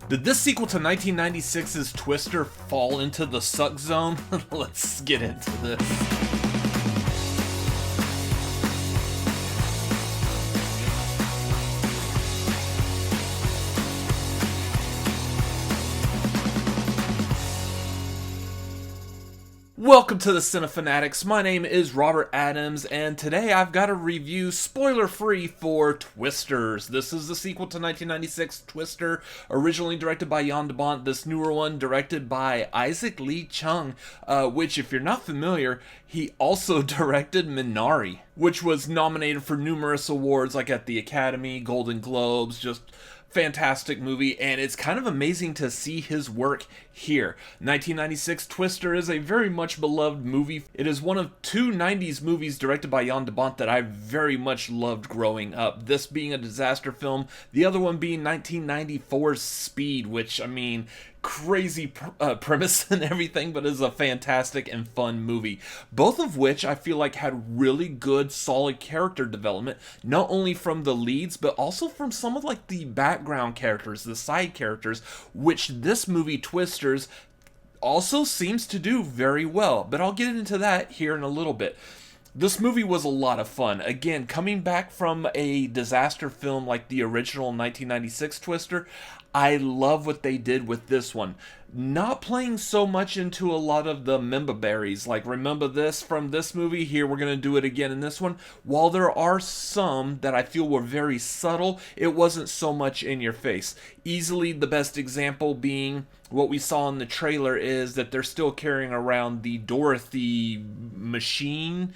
Did this sequel to 1996's Twister fall into the suck zone? Let's get into this. Welcome to the Cinefanatics. My name is Robert Adams, and today I've got a review spoiler-free for Twisters. This is the sequel to 1996 Twister, originally directed by Jan de Bont. This newer one directed by Isaac Lee Chung, which, if you're not familiar, he also directed Minari, which was nominated for numerous awards, like at the Academy, Golden Globes, just fantastic movie, and it's kind of amazing to see his work here. 1996 Twister is a very much beloved movie. It is one of two 90s movies directed by Jan de Bont that I very much loved growing up. This being a disaster film, the other one being 1994's Speed, which, I mean, crazy premise and everything, but is a fantastic and fun movie. Both of which I feel like had really good, solid character development, not only from the leads, but also from some of like the background characters, the side characters, which this movie Twisters also seems to do very well. But I'll get into that here in a little bit. This movie was a lot of fun. Again, coming back from a disaster film like the original 1996 Twister, I love what they did with this one. Not playing so much into a lot of the memberberries, like remember this from this movie, here we're going to do it again in this one. While there are some that I feel were very subtle, it wasn't so much in your face. Easily the best example being what we saw in the trailer is that they're still carrying around the Dorothy machine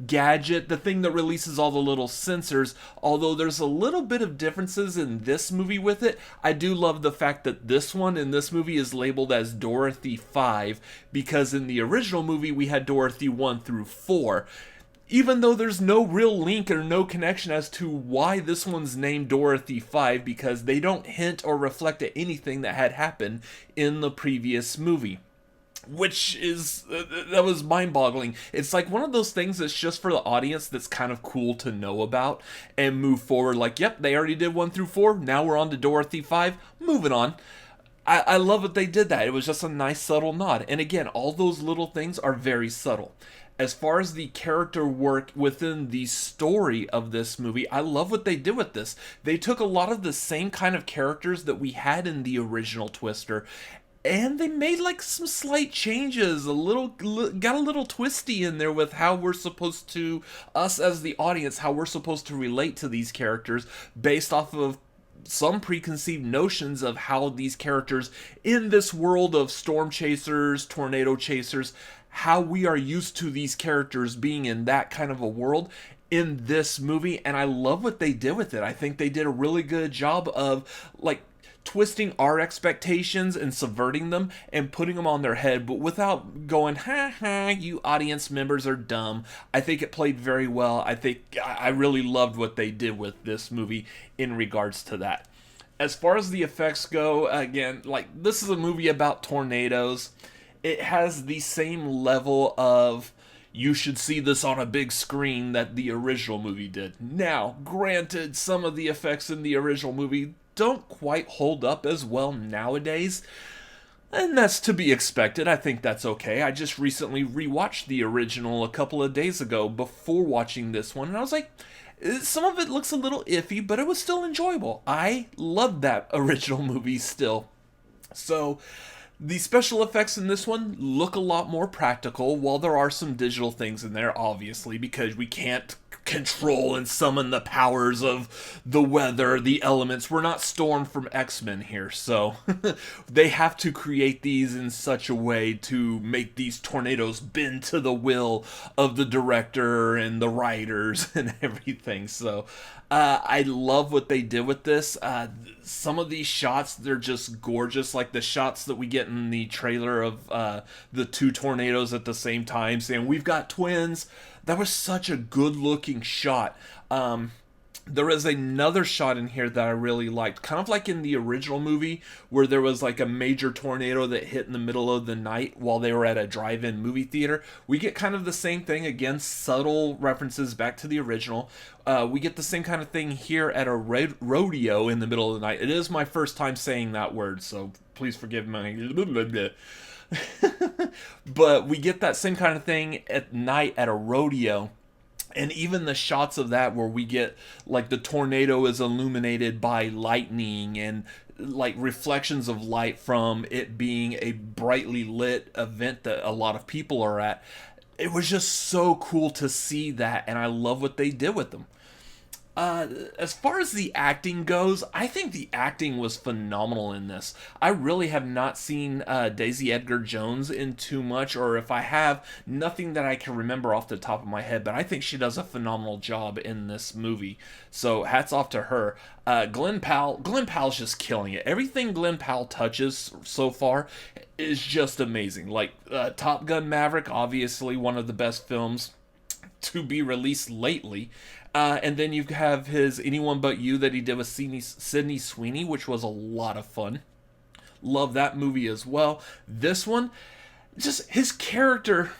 gadget, the thing that releases all the little sensors. Although there's a little bit of differences in this movie with it, I do love the fact that this one in this movie is labeled as Dorothy 5, because in the original movie we had Dorothy 1 through 4. Even though there's no real link or no connection as to why this one's named Dorothy 5, because they don't hint or reflect at anything that had happened in the previous movie. Which is, that was mind-boggling. It's like one of those things that's just for the audience that's kind of cool to know about and move forward. Like, yep, they already did 1 through 4, now we're on to Dorothy 5, moving on. I love that they did that. It was just a nice subtle nod. And again, all those little things are very subtle. As far as the character work within the story of this movie, I love what they did with this. They took a lot of the same kind of characters that we had in the original Twister, and they made like some slight changes, got a little twisty in there with how we're supposed to, us as the audience, how we're supposed to relate to these characters based off of some preconceived notions of how these characters in this world of storm chasers, tornado chasers, how we are used to these characters being in that kind of a world in this movie. And I love what they did with it. I think they did a really good job of like twisting our expectations and subverting them and putting them on their head, but without going, ha ha, you audience members are dumb. I think it played very well. I really loved what they did with this movie in regards to that. As far as the effects go, again, like, this is a movie about tornadoes. It has the same level of you should see this on a big screen that the original movie did. Now, granted, some of the effects in the original movie don't quite hold up as well nowadays, and that's to be expected. I think that's okay. I just recently rewatched the original a couple of days ago before watching this one, and I was like, some of it looks a little iffy, but it was still enjoyable. I loved that original movie still. So the special effects in this one look a lot more practical, while there are some digital things in there, obviously, because we can't control and summon the powers of the weather, the elements. We're not Storm from X-Men here, so they have to create these in such a way to make these tornadoes bend to the will of the director and the writers and everything. So I love what they did with this. Some of these shots, they're just gorgeous, like the shots that we get in the trailer of the two tornadoes at the same time, saying, "We've got twins." That was such a good-looking shot. There is another shot in here that I really liked, kind of like in the original movie where there was like a major tornado that hit in the middle of the night while they were at a drive-in movie theater. We get kind of the same thing, again, subtle references back to the original. We get the same kind of thing here at a rodeo in the middle of the night. It is my first time saying that word, so please forgive me. But we get that same kind of thing at night at a rodeo. And even the shots of that where we get like the tornado is illuminated by lightning and like reflections of light from it being a brightly lit event that a lot of people are at. It was just so cool to see that, and I love what they did with them. As far as the acting goes, I think the acting was phenomenal in this. I really have not seen Daisy Edgar-Jones in too much, or if I have, nothing that I can remember off the top of my head, but I think she does a phenomenal job in this movie. So hats off to her. Glen Powell's just killing it. Everything Glen Powell touches so far is just amazing. Like Top Gun Maverick, obviously one of the best films to be released lately. And then you have his Anyone But You that he did with Sydney Sweeney, which was a lot of fun. Love that movie as well. This one, just his character,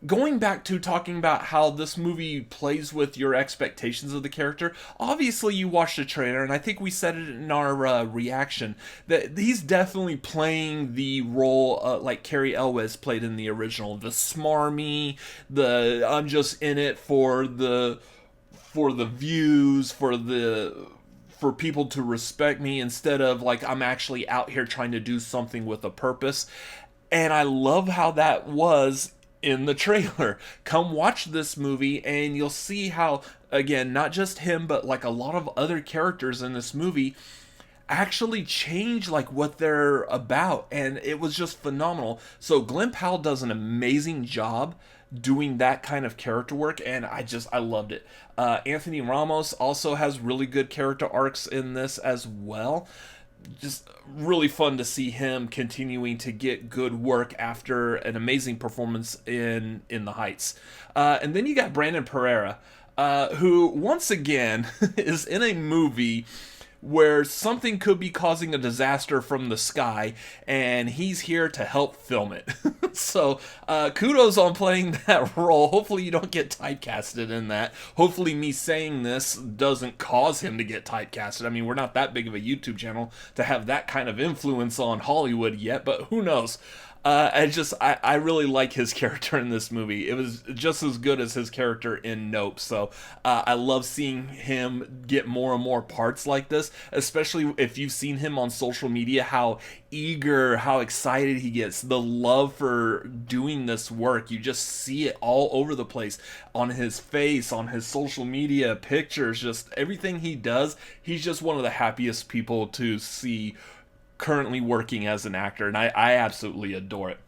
going back to talking about how this movie plays with your expectations of the character, obviously you watched the trailer, and I think we said it in our reaction, that he's definitely playing the role like Cary Elwes played in the original. The smarmy, the I'm just in it for the views, for people to respect me, instead of like I'm actually out here trying to do something with a purpose. And I love how that was in the trailer. Come watch this movie and you'll see how, again, not just him, but like a lot of other characters in this movie actually change like what they're about, and it was just phenomenal. So Glen Powell does an amazing job doing that kind of character work, and I loved it. Anthony Ramos also has really good character arcs in this as well. Just really fun to see him continuing to get good work after an amazing performance in The Heights. And then you got Brandon Pereira, who once again is in a movie where something could be causing a disaster from the sky, and he's here to help film it. So, kudos on playing that role. Hopefully you don't get typecasted in that. Hopefully me saying this doesn't cause him to get typecasted. I mean, we're not that big of a YouTube channel to have that kind of influence on Hollywood yet, but who knows? I really like his character in this movie. It was just as good as his character in Nope. So I love seeing him get more and more parts like this, especially if you've seen him on social media, how eager, how excited he gets, the love for doing this work. You just see it all over the place on his face, on his social media pictures, just everything he does. He's just one of the happiest people to see currently working as an actor, and I absolutely adore it.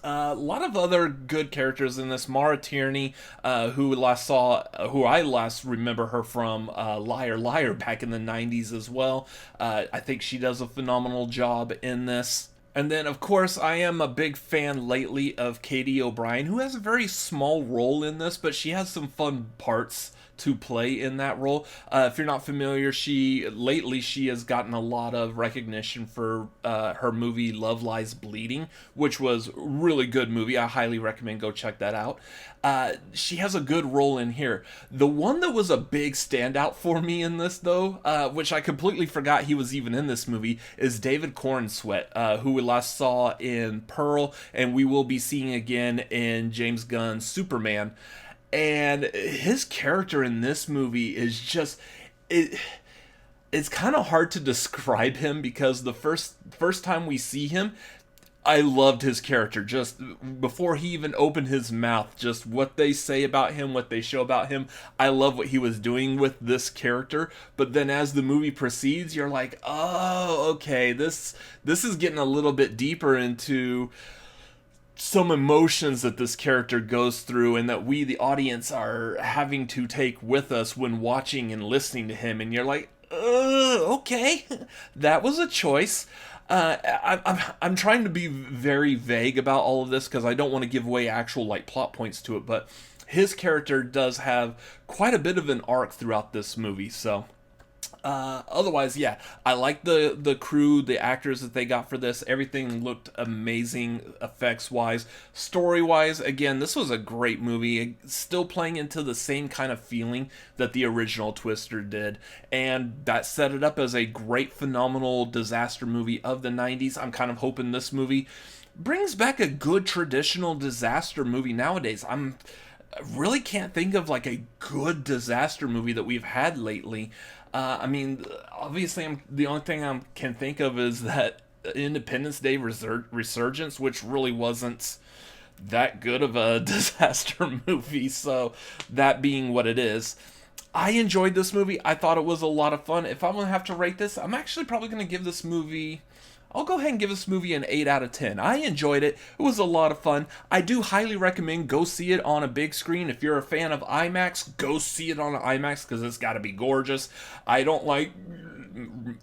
A lot of other good characters in this. Maura Tierney, who I last remember her from Liar Liar back in the 90s as well. I think she does a phenomenal job in this. And then, of course, I am a big fan lately of Katie O'Brien, who has a very small role in this, but she has some fun parts to play in that role. If you're not familiar, she has gotten a lot of recognition for her movie Love Lies Bleeding, which was a really good movie. I highly recommend go check that out. She has a good role in here. The one that was a big standout for me in this, though, which I completely forgot he was even in this movie, is David Cornsweet, who we last saw in Pearl, and we will be seeing again in James Gunn's Superman. And his character in this movie is just it's kind of hard to describe him, because the first time we see him, I loved his character. Just before he even opened his mouth, just what they say about him, what they show about him, I love what he was doing with this character. But then as the movie proceeds, you're like, oh, okay, this is getting a little bit deeper into some emotions that this character goes through, and that we, the audience, are having to take with us when watching and listening to him. And you're like, okay, that was a choice. I'm trying to be very vague about all of this, because I don't want to give away actual like plot points to it, but his character does have quite a bit of an arc throughout this movie. So otherwise, yeah, I like the crew, the actors that they got for this. Everything looked amazing, effects wise, story wise. Again, this was a great movie, still playing into the same kind of feeling that the original Twister did, and that set it up as a great, phenomenal disaster movie of the 90s. I'm kind of hoping this movie brings back a good traditional disaster movie nowadays. I really can't think of like a good disaster movie that we've had lately. I mean, obviously, the only thing I can think of is that Independence Day Resurgence, which really wasn't that good of a disaster movie. So, that being what it is, I enjoyed this movie. I thought it was a lot of fun. If I'm going to have to rate this, I'm actually probably going to give this movie... I'll go ahead and give this movie an 8 out of 10. I enjoyed it. It was a lot of fun. I do highly recommend go see it on a big screen. If you're a fan of IMAX, go see it on an IMAX because it's got to be gorgeous. I don't like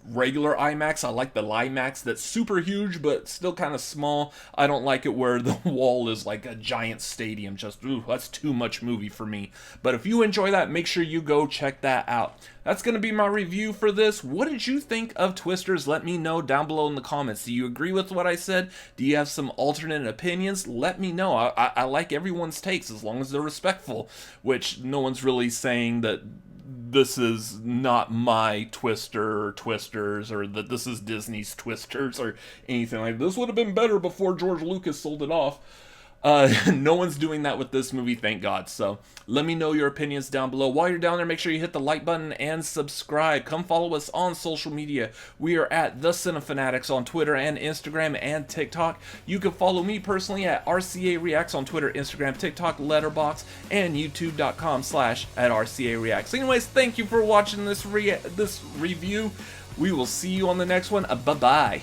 regular IMAX. I like the LIMAX that's super huge but still kind of small. I don't like it where the wall is like a giant stadium. Just, ooh, that's too much movie for me. But if you enjoy that, make sure you go check that out. That's going to be my review for this. What did you think of Twisters? Let me know down below in the comments. Do you agree with what I said? Do you have some alternate opinions? Let me know. I like everyone's takes as long as they're respectful, which no one's really saying that this is not my Twister or Twisters, or that this is Disney's Twisters or anything like that. This would have been better before George Lucas sold it off. No one's doing that with this movie, thank God. So let me know your opinions down below. While you're down there, make sure you hit the like button and subscribe. Come follow us on social media. We are at The Cinefanatics on Twitter and Instagram and TikTok. You can follow me personally at RCA Reacts on Twitter, Instagram, TikTok, Letterboxd, and YouTube.com/@RCA Reacts. Anyways, thank you for watching this review. We will see you on the next one. Bye-bye.